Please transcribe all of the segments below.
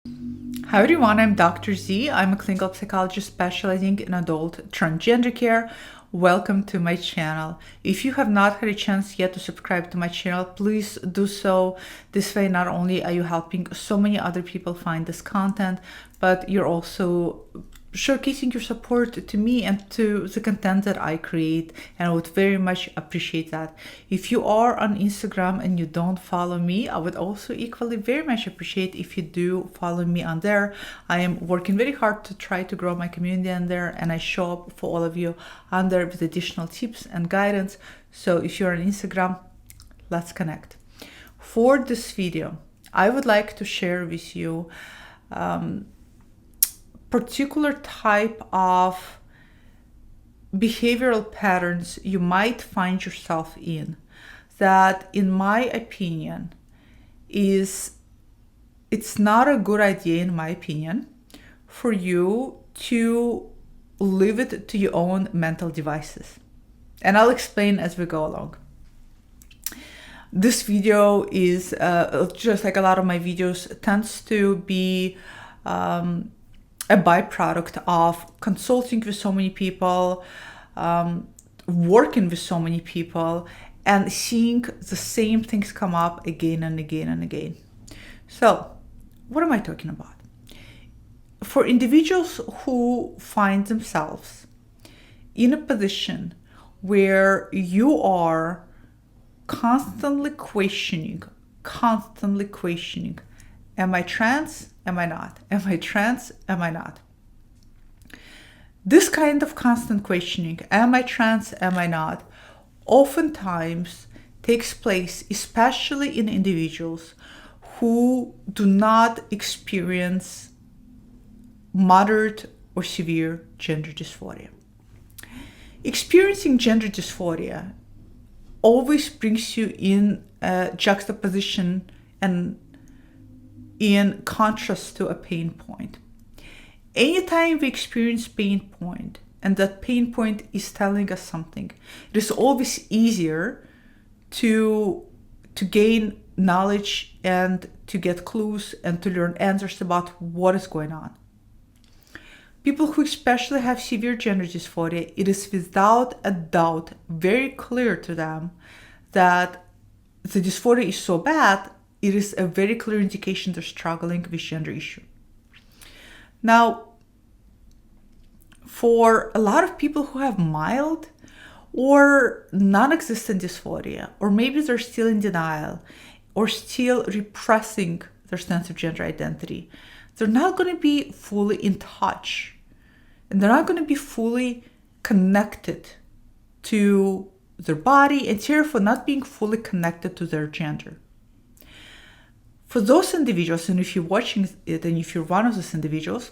Hi everyone, I'm Dr. Z. I'm a clinical psychologist specializing in adult transgender care. Welcome to my channel. If you have not had a chance yet to subscribe to my channel, please do so. This way, not only are you helping so many other people find this content, but you're also showcasing your support to me and to the content that I create, and I would very much appreciate that. If you are on Instagram and you don't follow me, I would also equally very much appreciate if you do follow me on there. I am working very hard to try to grow my community on there, and I show up for all of you on there with additional tips and guidance. So if you're on Instagram, let's connect. For this video, I would like to share with you particular type of behavioral patterns you might find yourself in that, in my opinion, it's not a good idea, in my opinion, for you to leave it to your own mental devices. And I'll explain as we go along. This video is just like a lot of my videos tends to be a byproduct of consulting with so many people, working with so many people, and seeing the same things come up again and again and again. So, what am I talking about? For individuals who find themselves in a position where you are constantly questioning, am I trans? Am I not? Am I trans? Am I not? This kind of constant questioning, am I trans? Am I not? Oftentimes takes place, especially in individuals who do not experience moderate or severe gender dysphoria. Experiencing gender dysphoria always brings you in a juxtaposition and in contrast to a pain point. Anytime we experience pain point and that pain point is telling us something, it is always easier to gain knowledge and to get clues and to learn answers about what is going on. People who especially have severe gender dysphoria, it is without a doubt very clear to them that the dysphoria is so bad, it is a very clear indication they're struggling with gender issue. Now, for a lot of people who have mild or non-existent dysphoria, or maybe they're still in denial or still repressing their sense of gender identity, they're not going to be fully in touch, and they're not going to be fully connected to their body, and therefore not being fully connected to their gender. For those individuals, and if you're watching it and if you're one of those individuals,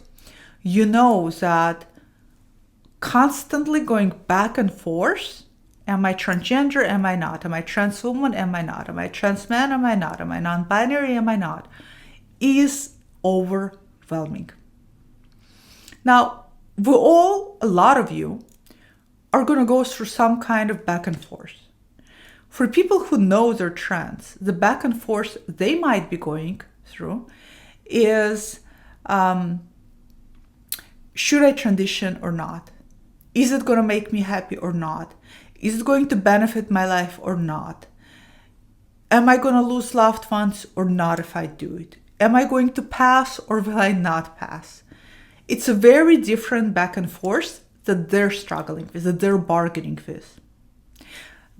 you know that constantly going back and forth, am I transgender, am I not? Am I trans woman, am I not? Am I trans man, am I not? Am I non-binary, am I not? Is overwhelming. Now, a lot of you are going to go through some kind of back and forth. For people who know they're trans, the back and forth they might be going through is, should I transition or not? Is it going to make me happy or not? Is it going to benefit my life or not? Am I going to lose loved ones or not if I do it? Am I going to pass or will I not pass? It's a very different back and forth that they're struggling with, that they're bargaining with.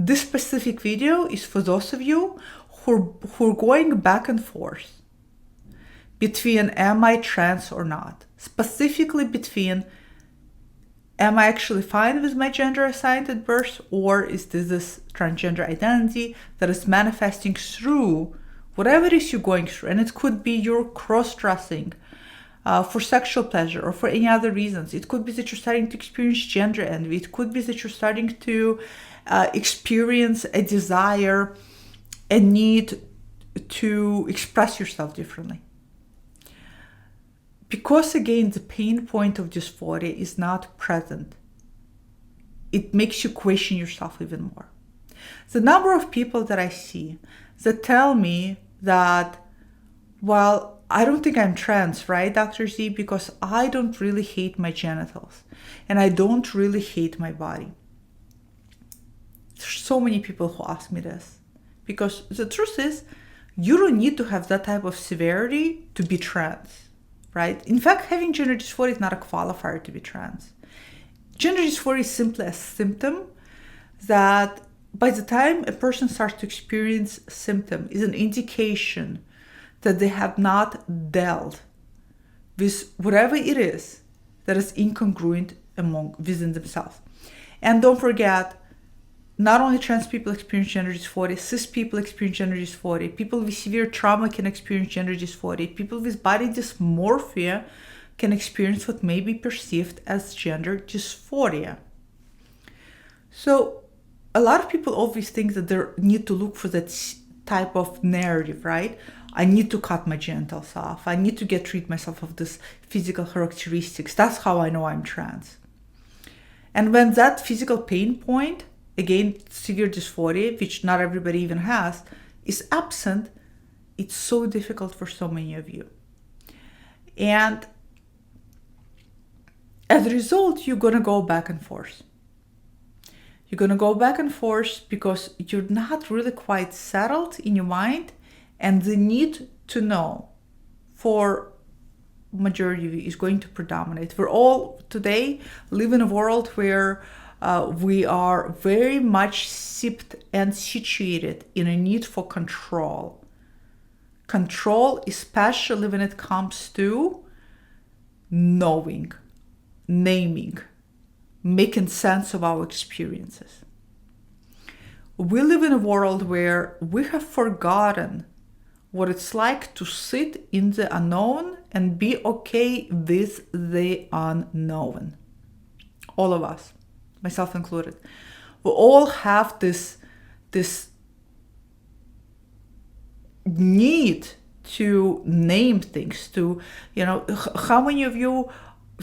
This specific video is for those of you who are going back and forth between am I trans or not, specifically between am I actually fine with my gender assigned at birth, or is this transgender identity that is manifesting through whatever it is you're going through. And it could be you're cross-dressing for sexual pleasure or for any other reasons. It could be that you're starting to experience gender envy. It could be that you're starting to experience a desire, a need to express yourself differently. Because again, the pain point of dysphoria is not present, it makes you question yourself even more. The number of people that I see that tell me that, well, I don't think I'm trans, right, Dr. Z? Because I don't really hate my genitals and I don't really hate my body. There's so many people who ask me this because the truth is, you don't need to have that type of severity to be trans, right? In fact, having gender dysphoria is not a qualifier to be trans. Gender dysphoria is simply a symptom that by the time a person starts to experience symptom is an indication that they have not dealt with whatever it is that is incongruent within themselves. And don't forget, not only trans people experience gender dysphoria, cis people experience gender dysphoria, people with severe trauma can experience gender dysphoria, people with body dysmorphia can experience what may be perceived as gender dysphoria. So a lot of people always think that they need to look for that type of narrative, right? I need to cut my genitals off. I need to get rid myself of this physical characteristics. That's how I know I'm trans. And when that physical pain point, again, severe dysphoria, which not everybody even has, is absent, it's so difficult for so many of you. And as a result, you're going to go back and forth. You're going to go back and forth because you're not really quite settled in your mind, and the need to know for majority of you is going to predominate. We're all today live in a world where we are very much sipped and situated in a need for control. Control, especially when it comes to knowing, naming, making sense of our experiences. We live in a world where we have forgotten what it's like to sit in the unknown and be okay with the unknown. All of us, myself included. We all have this need to name things, to, how many of you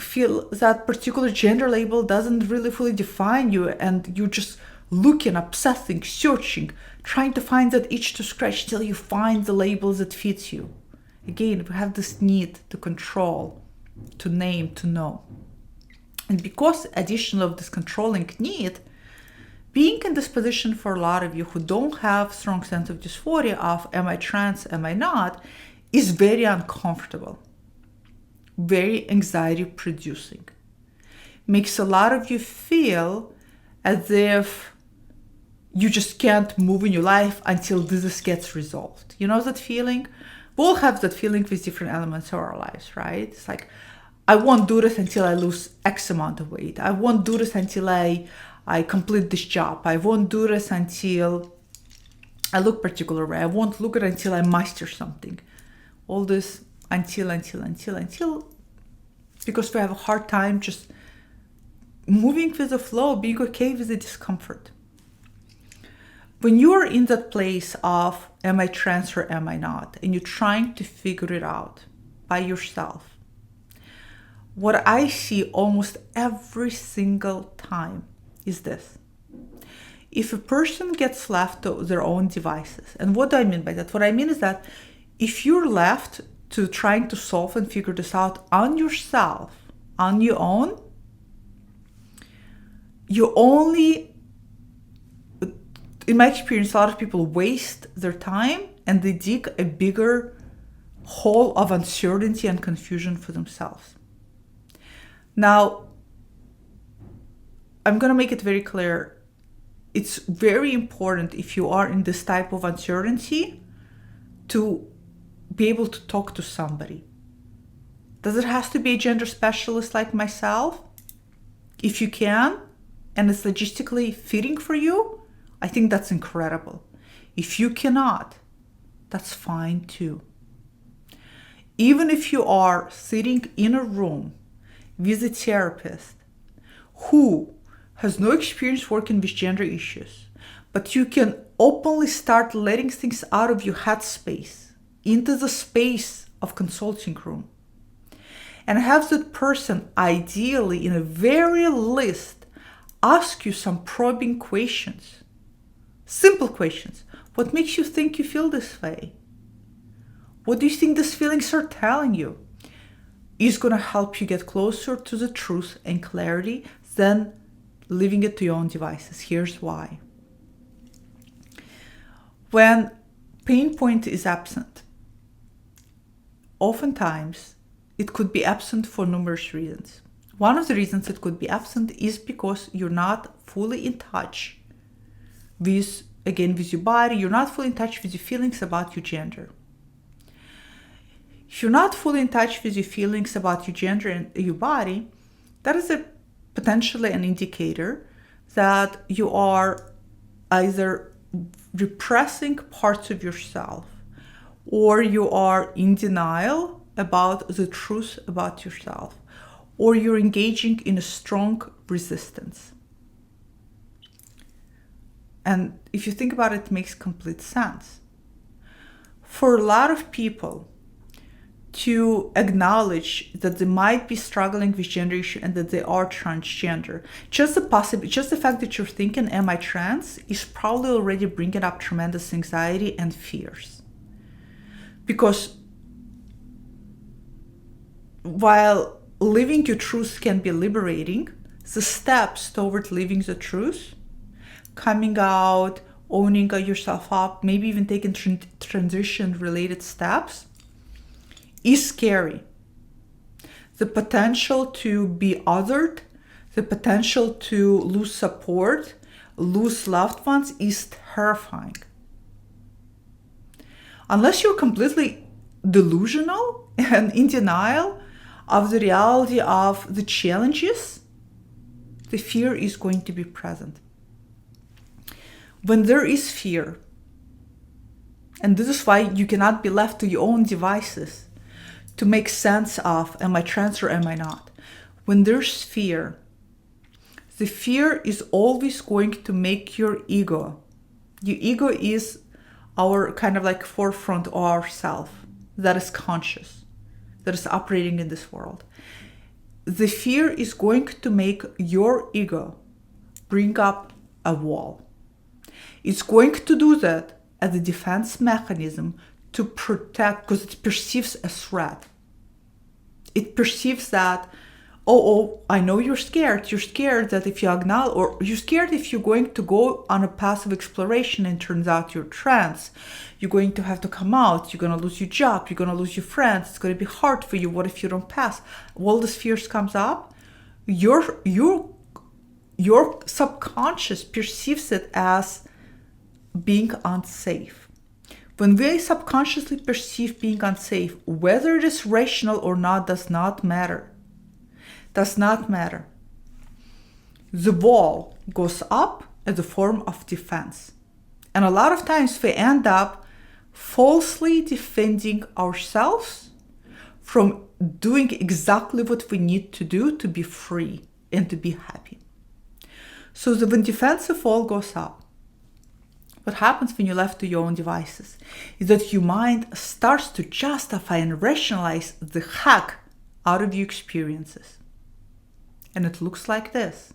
feel that particular gender label doesn't really fully define you and you're just looking, obsessing, searching, trying to find that itch to scratch till you find the label that fits you. Again, we have this need to control, to name, to know. And because addition of this controlling need, being in this position for a lot of you who don't have strong sense of dysphoria of am I trans, am I not, is very uncomfortable, very anxiety producing. Makes a lot of you feel as if you just can't move in your life until this gets resolved. You know that feeling? We all have that feeling with different elements of our lives, right? It's like, I won't do this until I lose X amount of weight. I won't do this until I complete this job. I won't do this until I look particular way. I won't look at it until I master something. All this until, because we have a hard time just moving with the flow, being okay with the discomfort. When you're in that place of am I trans or am I not, and you're trying to figure it out by yourself, what I see almost every single time is this. If a person gets left to their own devices, and what do I mean by that? What I mean is that if you're left to trying to solve and figure this out on yourself, on your own, you only, in my experience, a lot of people waste their time and they dig a bigger hole of uncertainty and confusion for themselves. Now, I'm going to make it very clear. It's very important if you are in this type of uncertainty to be able to talk to somebody. Does it have to be a gender specialist like myself? If you can, and it's logistically fitting for you, I think that's incredible. If you cannot, that's fine too. Even if you are sitting in a room with a therapist who has no experience working with gender issues, but you can openly start letting things out of your headspace into the space of consulting room, and have that person ideally in a very least ask you some probing questions, simple questions. What makes you think you feel this way? What do you think these feelings are telling you? Is going to help you get closer to the truth and clarity than leaving it to your own devices. Here's why. When pain point is absent, oftentimes it could be absent for numerous reasons. One of the reasons it could be absent is because you're not fully in touch with your body. You're not fully in touch with your feelings about your gender. If you're not fully in touch with your feelings about your gender and your body, that is potentially an indicator that you are either repressing parts of yourself or you are in denial about the truth about yourself, or you're engaging in a strong resistance. And if you think about it, it makes complete sense. For a lot of people to acknowledge that they might be struggling with gender issue and that they are transgender, just the fact that you're thinking, am I trans, is probably already bringing up tremendous anxiety and fears. Because while living your truth can be liberating, the steps toward living the truth, coming out, owning yourself up, maybe even taking transition-related steps, is scary. The potential to be othered, the potential to lose support, lose loved ones is terrifying. Unless you're completely delusional and in denial of the reality of the challenges, the fear is going to be present. When there is fear, and this is why you cannot be left to your own devices to make sense of, am I trans or am I not? When there's fear, the fear is always going to make your ego is our kind of like forefront of ourself that is conscious, that is operating in this world. The fear is going to make your ego bring up a wall. It's going to do that as a defense mechanism to protect, because it perceives a threat. It perceives that, I know you're scared. You're scared that if you acknowledge, or you're scared if you're going to go on a path of exploration and turns out you're trans, you're going to have to come out, you're going to lose your job, you're going to lose your friends, it's going to be hard for you, what if you don't pass? All this fears comes up, your subconscious perceives it as being unsafe. When we subconsciously perceive being unsafe, whether it is rational or not does not matter. Does not matter. The wall goes up as a form of defense. And a lot of times we end up falsely defending ourselves from doing exactly what we need to do to be free and to be happy. So when defensive wall goes up, what happens when you're left to your own devices is that your mind starts to justify and rationalize the heck out of your experiences. And it looks like this.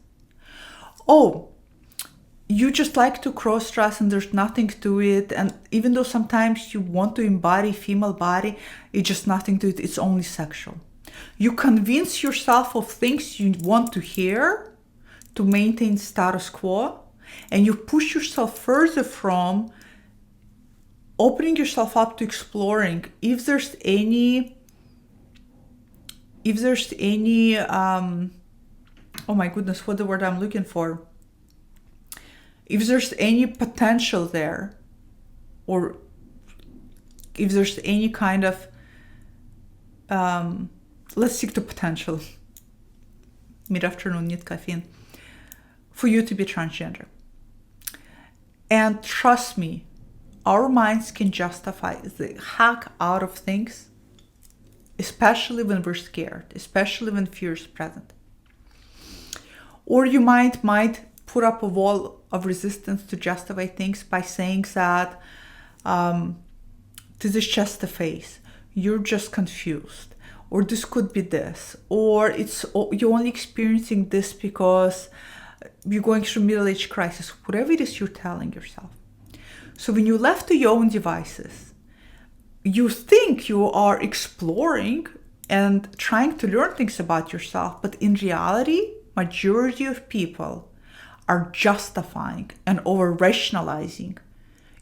You just like to cross-dress and there's nothing to it. And even though sometimes you want to embody female body, it's just nothing to it. It's only sexual. You convince yourself of things you want to hear to maintain status quo. And you push yourself further from opening yourself up to exploring if there's any oh my goodness, what the word I'm looking for? If there's any potential there, or if there's any kind of, let's stick to potential, mid-afternoon, need caffeine, for you to be transgender. And trust me, our minds can justify the heck out of things, especially when we're scared, especially when fear is present. Or you might put up a wall of resistance to justify things by saying that this is just a phase, you're just confused, or this could be this, or you're only experiencing this because you're going through middle-age crisis, whatever it is you're telling yourself. So when you're left to your own devices, you think you are exploring and trying to learn things about yourself, but in reality, majority of people are justifying and over-rationalizing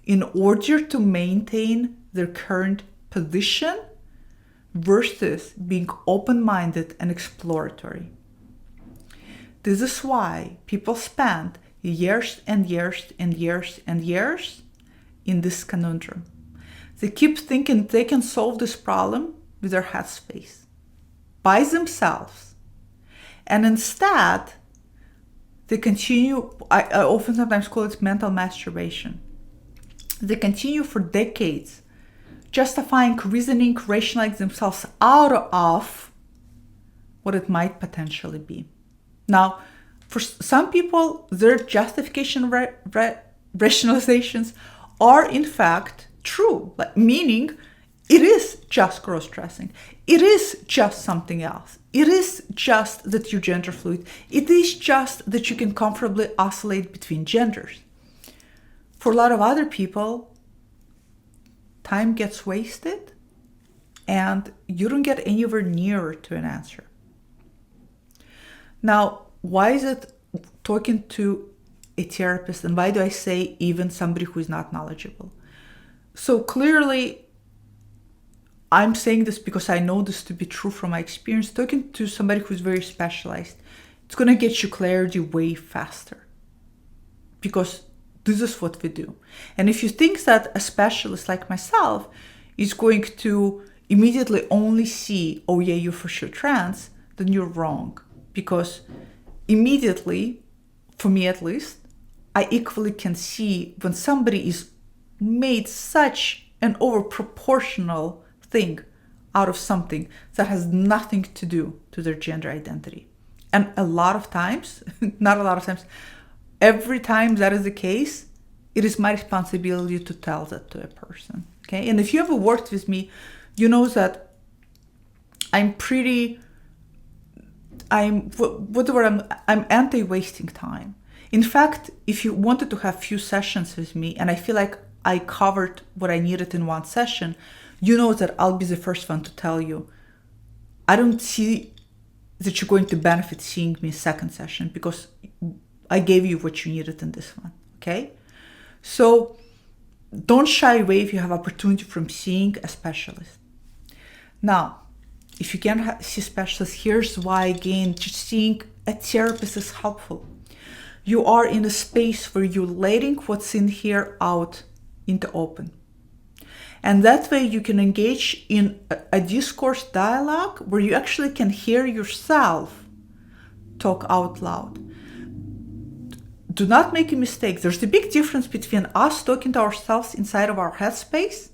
in order to maintain their current position versus being open-minded and exploratory. This is why people spend years and years and years and years in this conundrum. They keep thinking they can solve this problem with their headspace by themselves. And instead, they continue, I often sometimes call it mental masturbation. They continue for decades justifying, reasoning, rationalizing themselves out of what it might potentially be. Now, for some people, their justification rationalizations are in fact true, meaning it is just cross-dressing. It is just something else. It is just that you're gender fluid. It is just that you can comfortably oscillate between genders. For a lot of other people, time gets wasted and you don't get anywhere nearer to an answer. Now, why is it talking to a therapist, and why do I say even somebody who is not knowledgeable? So clearly, I'm saying this because I know this to be true from my experience. Talking to somebody who's very specialized, it's going to get you clarity way faster because this is what we do. And if you think that a specialist like myself is going to immediately only see, oh yeah, you're for sure trans, then you're wrong. Because immediately, for me at least, I equally can see when somebody is made such an overproportional thing out of something that has nothing to do to their gender identity. And a lot of times, not a lot of times, every time that is the case, it is my responsibility to tell that to a person. Okay? And if you ever worked with me, you know that I'm anti-wasting time. In fact, if you wanted to have few sessions with me and I feel like I covered what I needed in one session, you know that I'll be the first one to tell you, I don't see that you're going to benefit seeing me second session because I gave you what you needed in this one, okay? So don't shy away if you have opportunity from seeing a specialist. Now, if you can't see specialists, here's why, again, just seeing a therapist is helpful. You are in a space where you're letting what's in here out into open. And that way you can engage in a discourse dialogue where you actually can hear yourself talk out loud. Do not make a mistake. There's a big difference between us talking to ourselves inside of our headspace,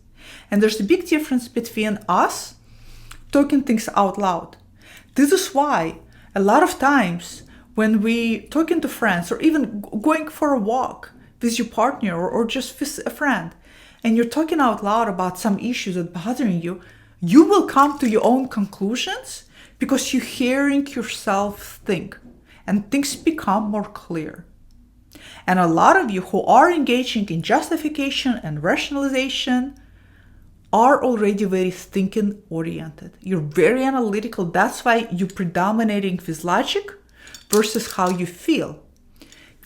and there's a big difference between us talking things out loud. This is why a lot of times when we talking to friends or even going for a walk with your partner or just with a friend, and you're talking out loud about some issues that are bothering you, you will come to your own conclusions because you're hearing yourself think, and things become more clear. And a lot of you who are engaging in justification and rationalization are already very thinking oriented. You're very analytical. That's why you're predominating with logic versus how you feel.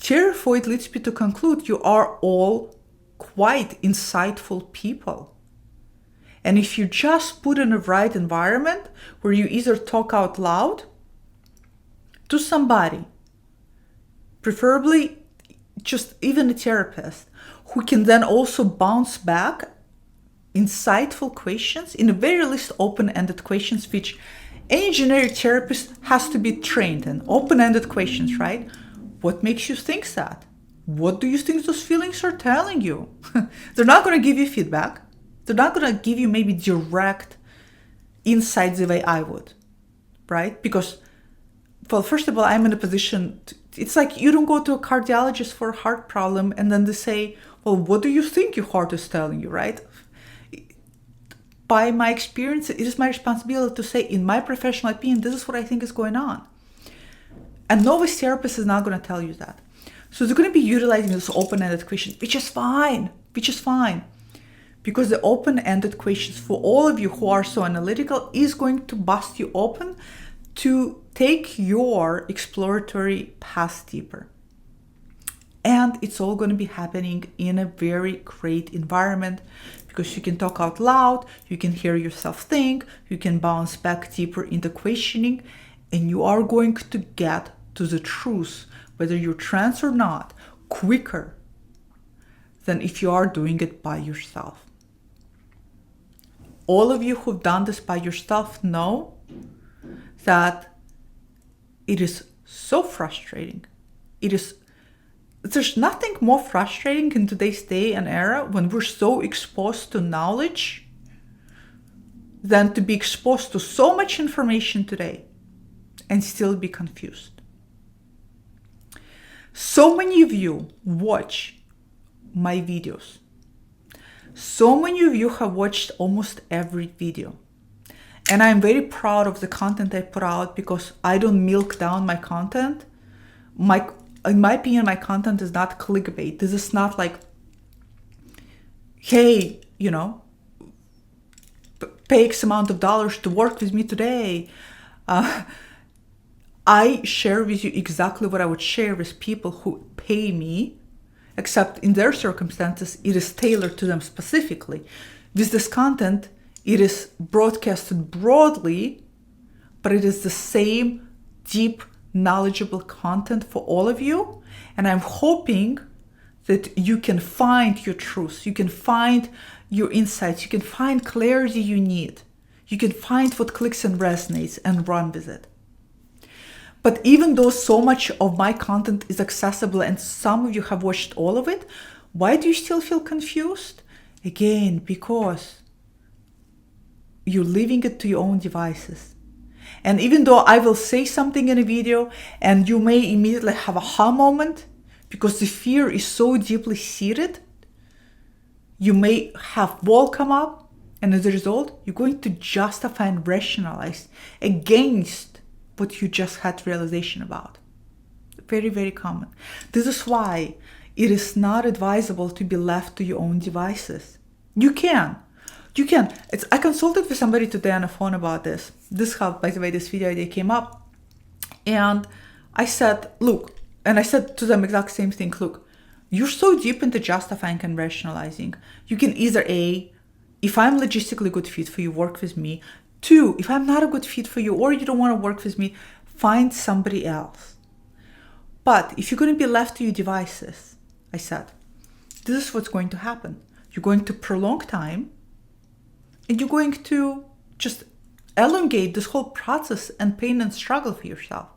Therefore, it leads me to conclude you are all quite insightful people. And if you just put in a right environment where you either talk out loud to somebody, preferably just even a therapist, who can then also bounce back insightful questions, in the very least open-ended questions, which any generic therapist has to be trained in. Open-ended questions, right? What makes you think that? What do you think those feelings are telling you? They're not going to give you feedback. They're not going to give you maybe direct insight the way I would, right? Because, well, first of all, I'm in a position, it's like you don't go to a cardiologist for a heart problem and then they say, well, what do you think your heart is telling you, right? By my experience, it is my responsibility to say, in my professional opinion, this is what I think is going on. And novice therapist is not going to tell you that. So they're going to be utilizing this open-ended question, which is fine, because the open-ended questions for all of you who are so analytical is going to bust you open to take your exploratory path deeper. And it's all going to be happening in a very great environment because you can talk out loud, you can hear yourself think, you can bounce back deeper into questioning, and you are going to get to the truth, whether you're trans or not, quicker than if you are doing it by yourself. All of you who've done this by yourself know that it is so frustrating. There's nothing more frustrating in today's day and era when we're so exposed to knowledge than to be exposed to so much information today and still be confused. So many of you watch my videos. So many of you have watched almost every video. And I'm very proud of the content I put out because I don't milk down my content. In my opinion, my content is not clickbait. This is not like, hey, pay X amount of dollars to work with me today. I share with you exactly what I would share with people who pay me, except in their circumstances, it is tailored to them specifically. With this content, it is broadcasted broadly, but it is the same deep, knowledgeable content for all of you. And I'm hoping that you can find your truth, you can find your insights, you can find clarity you need, you can find what clicks and resonates and run with it. But even though so much of my content is accessible and some of you have watched all of it, why do you still feel confused? Again, because you're leaving it to your own devices. And even though I will say something in a video and you may immediately have a aha moment because the fear is so deeply seated, you may have wall come up, and as a result, you're going to justify and rationalize against what you just had realization about. Very, very common. This is why it is not advisable to be left to your own devices. You can. I consulted with somebody today on the phone about this. This how, by the way, this video idea came up. And I said, look, and I said to them exact same thing, look, you're so deep into justifying and rationalizing. You can either A, if I'm logistically good fit for you, work with me. 2, if I'm not a good fit for you or you don't want to work with me, find somebody else. But if you're going to be left to your devices, I said, this is what's going to happen. You're going to prolong time and you're going to just elongate this whole process and pain and struggle for yourself.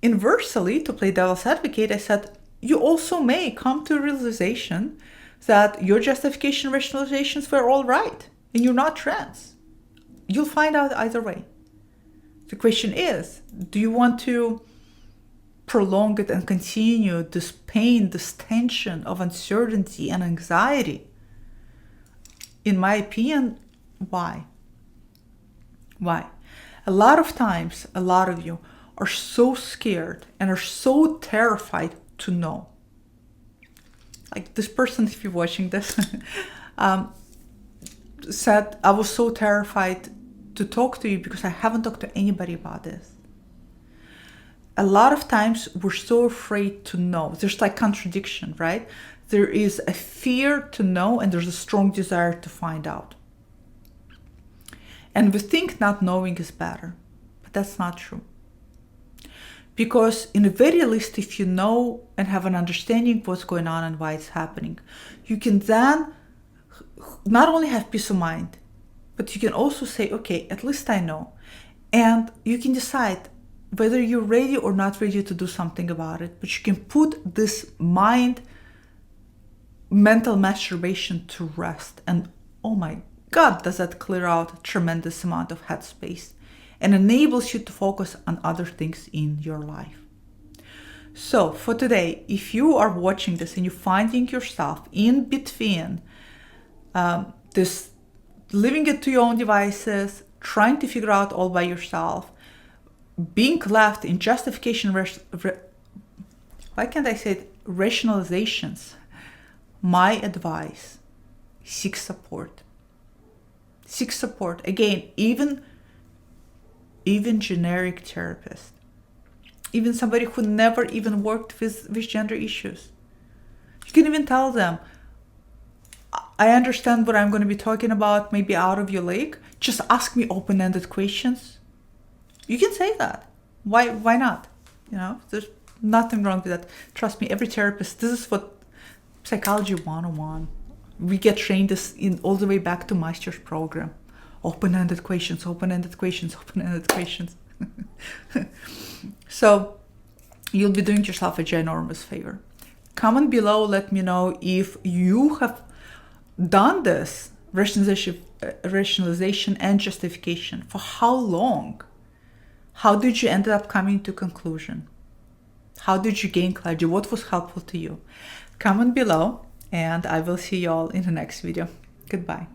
Inversely, to play devil's advocate, I said, you also may come to a realization that your justification rationalizations were all right and you're not trans. You'll find out either way. The question is, do you want to prolong it and continue this pain, this tension of uncertainty and anxiety? In my opinion, why? Why? A lot of times, a lot of you are so scared and are so terrified to know. Like this person, if you're watching this, said, I was so terrified to talk to you because I haven't talked to anybody about this. A lot of times we're so afraid to know. There's like contradiction, right? There is a fear to know and there's a strong desire to find out. And we think not knowing is better, but that's not true. Because in the very least, if you know and have an understanding of what's going on and why it's happening, you can then not only have peace of mind, but you can also say, okay, at least I know. And you can decide whether you're ready or not ready to do something about it. But you can put this mental masturbation to rest. And oh my God, does that clear out a tremendous amount of headspace and enables you to focus on other things in your life. So for today, if you are watching this and you're finding yourself in between this living it to your own devices, trying to figure out all by yourself, being left in justification, why can't I say it? Rationalizations, my advice seek support. Seek support. Again, even generic therapists, even somebody who never even worked with gender issues. You can even tell them, I understand what I'm going to be talking about, maybe out of your league. Just ask me open-ended questions. You can say that. Why not? There's nothing wrong with that. Trust me, every therapist, this is what Psychology 101. We get trained this in all the way back to master's program. Open-ended questions, open-ended questions, open-ended questions. So you'll be doing yourself a ginormous favor. Comment below, let me know if you have done this rationalization and justification. For how long? How did you end up coming to conclusion? How did you gain clarity? What was helpful to you? Comment below, and I will see you all in the next video. Goodbye.